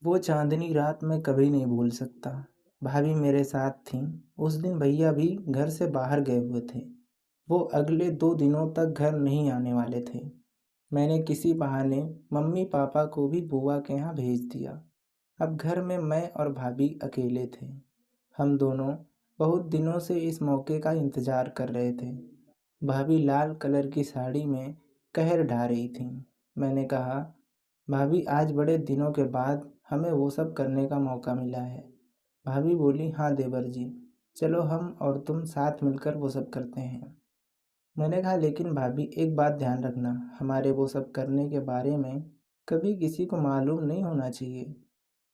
वो चाँदनी रात मैं कभी नहीं भूल सकता। भाभी मेरे साथ थीं। उस दिन भैया भी घर से बाहर गए हुए थे। वो अगले 2 दिनों तक घर नहीं आने वाले थे। मैंने किसी बहाने मम्मी-पापा को भी बुआ के यहाँ भेज दिया। अब घर में मैं और भाभी अकेले थे। हम दोनों बहुत दिनों से इस मौके का इंतज़ार कर रहे थे। भाभी लाल कलर की साड़ी में कहर ढा रही थीं। मैंने कहा, भाभी आज बड़े दिनों के बाद हमें वो सब करने का मौका मिला है। भाभी बोली, हाँ देवर जी, चलो हम और तुम साथ मिलकर वो सब करते हैं। मैंने कहा, लेकिन भाभी एक बात ध्यान रखना, हमारे वो सब करने के बारे में कभी किसी को मालूम नहीं होना चाहिए।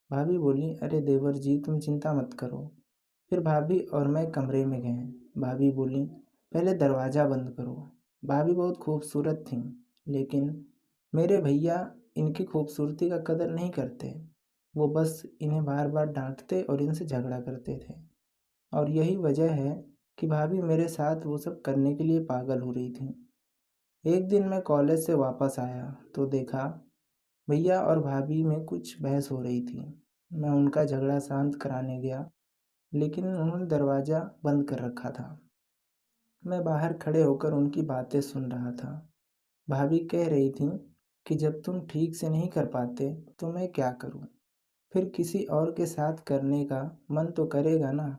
भाभी बोली, अरे देवर जी तुम चिंता मत करो। फिर भाभी और मैं कमरे में गए। भाभी बोली, पहले दरवाज़ा बंद करो। भाभी बहुत खूबसूरत थीं, लेकिन मेरे भैया इनकी खूबसूरती का कदर नहीं करते। वो बस इन्हें बार बार डांटते और इनसे झगड़ा करते थे। और यही वजह है कि भाभी मेरे साथ वो सब करने के लिए पागल हो रही थी। एक दिन मैं कॉलेज से वापस आया तो देखा भैया और भाभी में कुछ बहस हो रही थी। मैं उनका झगड़ा शांत कराने गया, लेकिन उन्होंने दरवाज़ा बंद कर रखा था। मैं बाहर खड़े होकर उनकी बातें सुन रहा था। भाभी कह रही थीं कि जब तुम ठीक से नहीं कर पाते तो मैं क्या करूं? फिर किसी और के साथ करने का मन तो करेगा ना।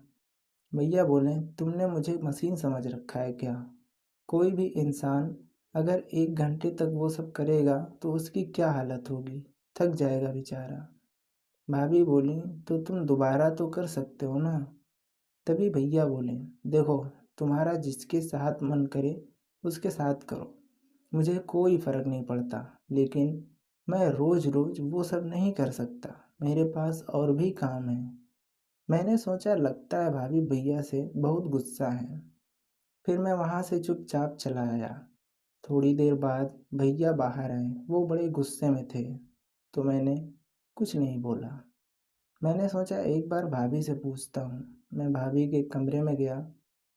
भैया बोले, तुमने मुझे मशीन समझ रखा है क्या? कोई भी इंसान अगर 1 घंटे तक वो सब करेगा तो उसकी क्या हालत होगी? थक जाएगा बेचारा। भाभी बोली, तो तुम दोबारा तो कर सकते हो ना। तभी भैया बोले, देखो, तुम्हारा जिसके साथ मन करे उसके साथ करो, मुझे कोई फ़र्क नहीं पड़ता, लेकिन मैं रोज़ रोज़ वो सब नहीं कर सकता, मेरे पास और भी काम है। मैंने सोचा लगता है भाभी भैया से बहुत गुस्सा है। फिर मैं वहाँ से चुपचाप चला आया। थोड़ी देर बाद भैया बाहर आए। वो बड़े गुस्से में थे, तो मैंने कुछ नहीं बोला। मैंने सोचा एक बार भाभी से पूछता हूँ। मैं भाभी के कमरे में गया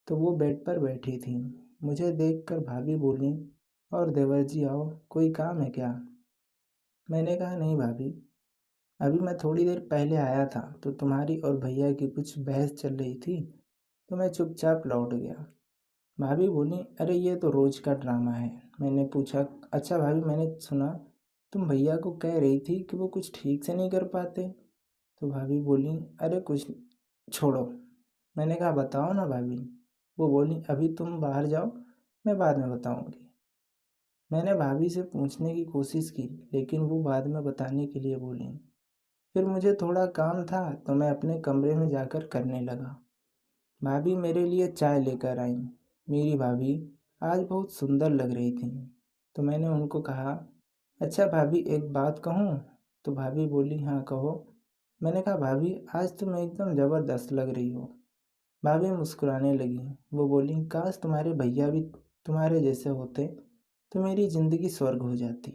तो वो बेड पर बैठी थी। मुझे देखकर भाभी बोली, और देवर जी आओ, कोई काम है क्या? मैंने कहा, नहीं भाभी, अभी मैं थोड़ी देर पहले आया था तो तुम्हारी और भैया की कुछ बहस चल रही थी, तो मैं चुपचाप लौट गया। भाभी बोली, अरे ये तो रोज का ड्रामा है। मैंने पूछा, अच्छा भाभी, मैंने सुना तुम भैया को कह रही थी कि वो कुछ ठीक से नहीं कर पाते। तो भाभी बोली, अरे कुछ छोड़ो। मैंने कहा, बताओ ना भाभी। वो बोली, अभी तुम बाहर जाओ, मैं बाद में बताऊंगी। मैंने भाभी से पूछने की कोशिश की, लेकिन वो बाद में बताने के लिए बोली। फिर मुझे थोड़ा काम था तो मैं अपने कमरे में जाकर करने लगा। भाभी मेरे लिए चाय लेकर आईं। मेरी भाभी आज बहुत सुंदर लग रही थीं। तो मैंने उनको कहा, अच्छा भाभी एक बात कहूँ? तो भाभी बोली, हाँ कहो। मैंने कहा, भाभी आज तुम एकदम ज़बरदस्त लग रही हो। भाभी मुस्कुराने लगी। वो बोली, काश तुम्हारे भैया भी तुम्हारे जैसे होते तो मेरी ज़िंदगी स्वर्ग हो जाती।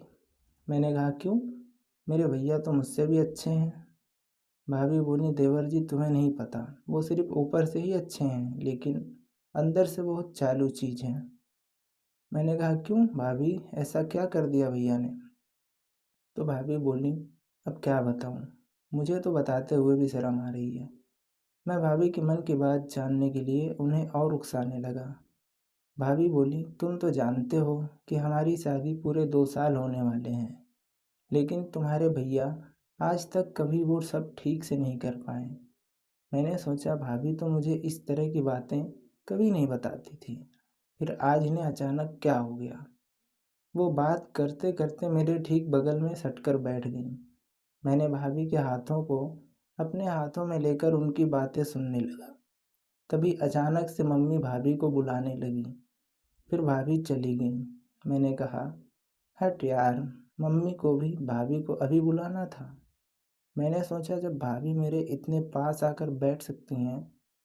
मैंने कहा, क्यों? मेरे भैया तो मुझसे भी अच्छे हैं। भाभी बोली, देवर जी तुम्हें नहीं पता, वो सिर्फ ऊपर से ही अच्छे हैं, लेकिन अंदर से बहुत चालू चीज़ हैं। मैंने कहा, क्यों भाभी, ऐसा क्या कर दिया भैया ने? तो भाभी बोली, अब क्या बताऊं, मुझे तो बताते हुए भी शर्म आ रही है। मैं भाभी के मन की बात जानने के लिए उन्हें और उकसाने लगा। भाभी बोली, तुम तो जानते हो कि हमारी शादी पूरे 2 साल होने वाले हैं, लेकिन तुम्हारे भैया आज तक कभी वो सब ठीक से नहीं कर पाए। मैंने सोचा भाभी तो मुझे इस तरह की बातें कभी नहीं बताती थी, फिर आज इन्हें अचानक क्या हो गया? वो बात करते करते मेरे ठीक बगल में सटकर बैठ गईं। मैंने भाभी के हाथों को अपने हाथों में लेकर उनकी बातें सुनने लगा। तभी अचानक से मम्मी भाभी को बुलाने लगी। फिर भाभी चली गईं। मैंने कहा, हट यार, मम्मी को भी भाभी को अभी बुलाना था। मैंने सोचा जब भाभी मेरे इतने पास आकर बैठ सकती हैं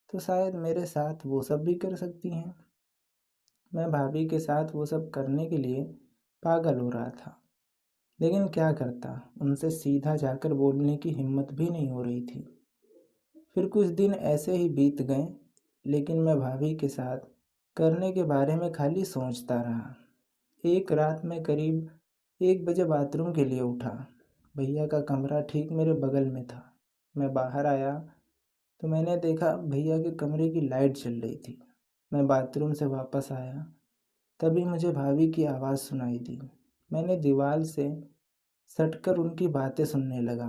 तो शायद मेरे साथ वो सब भी कर सकती हैं। मैं भाभी के साथ वो सब करने के लिए पागल हो रहा था, लेकिन क्या करता, उनसे सीधा जाकर बोलने की हिम्मत भी नहीं हो रही थी। फिर कुछ दिन ऐसे ही बीत गए, लेकिन मैं भाभी के साथ करने के बारे में खाली सोचता रहा। एक रात मैं करीब 1 बजे बाथरूम के लिए उठा। भैया का कमरा ठीक मेरे बगल में था। मैं बाहर आया तो मैंने देखा भैया के कमरे की लाइट जल रही थी। मैं बाथरूम से वापस आया, तभी मुझे भाभी की आवाज़ सुनाई दी। मैंने दीवार से सटकर उनकी बातें सुनने लगा।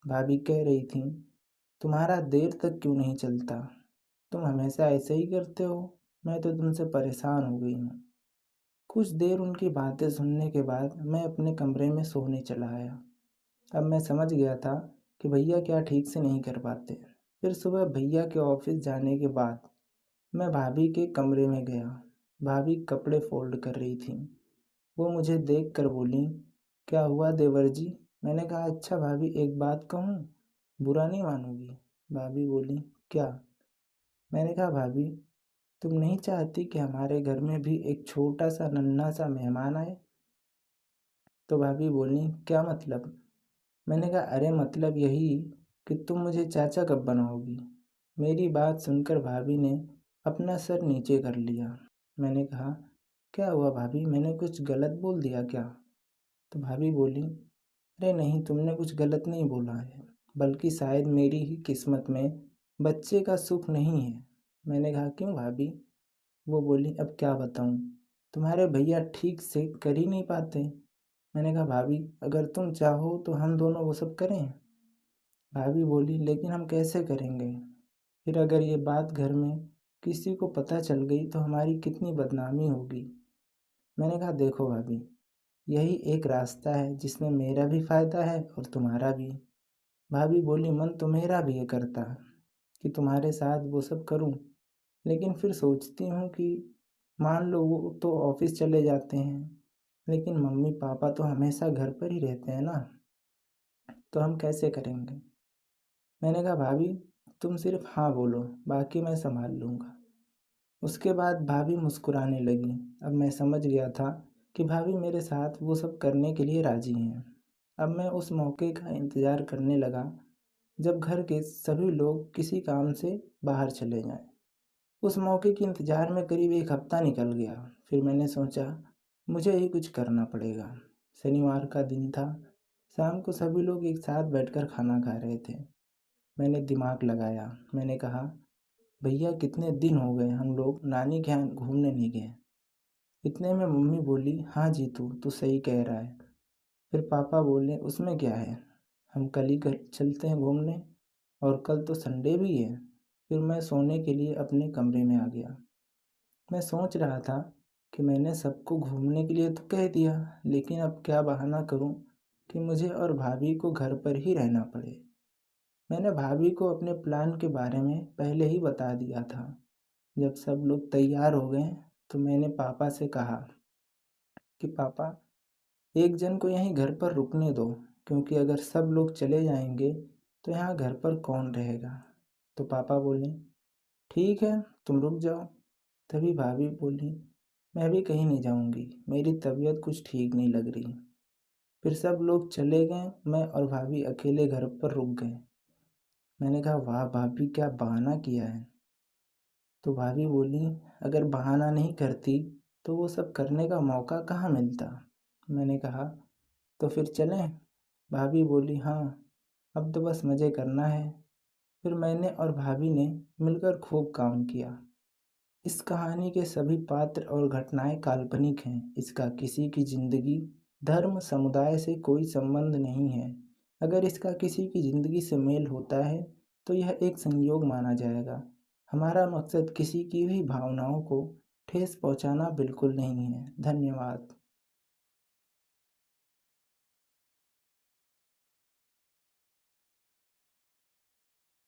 भाभी कह रही थी, तुम्हारा देर तक क्यों नहीं चलता? तुम हमेशा ऐसे ही करते हो। मैं तो तुमसे परेशान हो गई हूँ। कुछ देर उनकी बातें सुनने के बाद मैं अपने कमरे में सोने चला आया। अब मैं समझ गया था कि भैया क्या ठीक से नहीं कर पाते। फिर सुबह भैया के ऑफिस जाने के बाद मैं भाभी के कमरे में गया। भाभी कपड़े फोल्ड कर रही थी। वो मुझे देख कर बोली, क्या हुआ देवर जी? मैंने कहा, अच्छा भाभी एक बात कहूँ, बुरा नहीं मानोगी? भाभी बोली, क्या? मैंने कहा, भाभी तुम नहीं चाहती कि हमारे घर में भी एक छोटा सा नन्हा सा मेहमान आए? तो भाभी बोली, क्या मतलब? मैंने कहा, अरे मतलब यही कि तुम मुझे चाचा कब बनाओगी? मेरी बात सुनकर भाभी ने अपना सर नीचे कर लिया। मैंने कहा, क्या हुआ भाभी, मैंने कुछ गलत बोल दिया क्या? तो भाभी बोली, अरे नहीं, तुमने कुछ गलत नहीं बोला है, बल्कि शायद मेरी ही किस्मत में बच्चे का सुख नहीं है। मैंने कहा, क्यों भाभी? वो बोली, अब क्या बताऊँ, तुम्हारे भैया ठीक से कर ही नहीं पाते। मैंने कहा, भाभी अगर तुम चाहो तो हम दोनों वो सब करें। भाभी बोली, लेकिन हम कैसे करेंगे? फिर अगर ये बात घर में किसी को पता चल गई तो हमारी कितनी बदनामी होगी। मैंने कहा, देखो भाभी, यही एक रास्ता है जिसमें मेरा भी फ़ायदा है और तुम्हारा भी। भाभी बोली, मन तो मेरा भी ये करता कि तुम्हारे साथ वो सब करूं, लेकिन फिर सोचती हूँ कि मान लो वो तो ऑफिस चले जाते हैं, लेकिन मम्मी पापा तो हमेशा घर पर ही रहते हैं ना, तो हम कैसे करेंगे? मैंने कहा, भाभी तुम सिर्फ हाँ बोलो, बाकी मैं संभाल लूँगा। उसके बाद भाभी मुस्कुराने लगी। अब मैं समझ गया था कि भाभी मेरे साथ वो सब करने के लिए राज़ी हैं। अब मैं उस मौके का इंतज़ार करने लगा जब घर के सभी लोग किसी काम से बाहर चले जाएं। उस मौके के इंतज़ार में करीब एक हफ्ता निकल गया। फिर मैंने सोचा, मुझे ही कुछ करना पड़ेगा। शनिवार का दिन था। शाम को सभी लोग एक साथ बैठकर खाना खा रहे थे। मैंने दिमाग लगाया। मैंने कहा, भैया कितने दिन हो गए हम लोग नानी के यहाँ घूमने नहीं गए। इतने में मम्मी बोली, हाँ जीतू तू सही कह रहा है। फिर पापा बोले, उसमें क्या है, हम कल ही चलते हैं घूमने, और कल तो संडे भी है। फिर मैं सोने के लिए अपने कमरे में आ गया। मैं सोच रहा था कि मैंने सबको घूमने के लिए तो कह दिया, लेकिन अब क्या बहाना करूं कि मुझे और भाभी को घर पर ही रहना पड़े। मैंने भाभी को अपने प्लान के बारे में पहले ही बता दिया था। जब सब लोग तैयार हो गए तो मैंने पापा से कहा कि पापा, एक जन को यहीं घर पर रुकने दो, क्योंकि अगर सब लोग चले जाएंगे तो यहाँ घर पर कौन रहेगा। तो पापा बोले, ठीक है, तुम रुक जाओ। तभी भाभी बोली, मैं भी कहीं नहीं जाऊंगी, मेरी तबीयत कुछ ठीक नहीं लग रही। फिर सब लोग चले गए, मैं और भाभी अकेले घर पर रुक गए। मैंने कहा, वाह भाभी क्या बहाना किया है। तो भाभी बोली, अगर बहाना नहीं करती तो वो सब करने का मौका कहाँ मिलता। मैंने कहा, तो फिर चलें? भाभी बोली, हाँ, अब तो बस मज़े करना है। फिर मैंने और भाभी ने मिलकर खूब काम किया। इस कहानी के सभी पात्र और घटनाएं काल्पनिक हैं। इसका किसी की जिंदगी, धर्म, समुदाय से कोई संबंध नहीं है। अगर इसका किसी की जिंदगी से मेल होता है तो यह एक संयोग माना जाएगा। हमारा मकसद किसी की भी भावनाओं को ठेस पहुंचाना बिल्कुल नहीं है। धन्यवाद।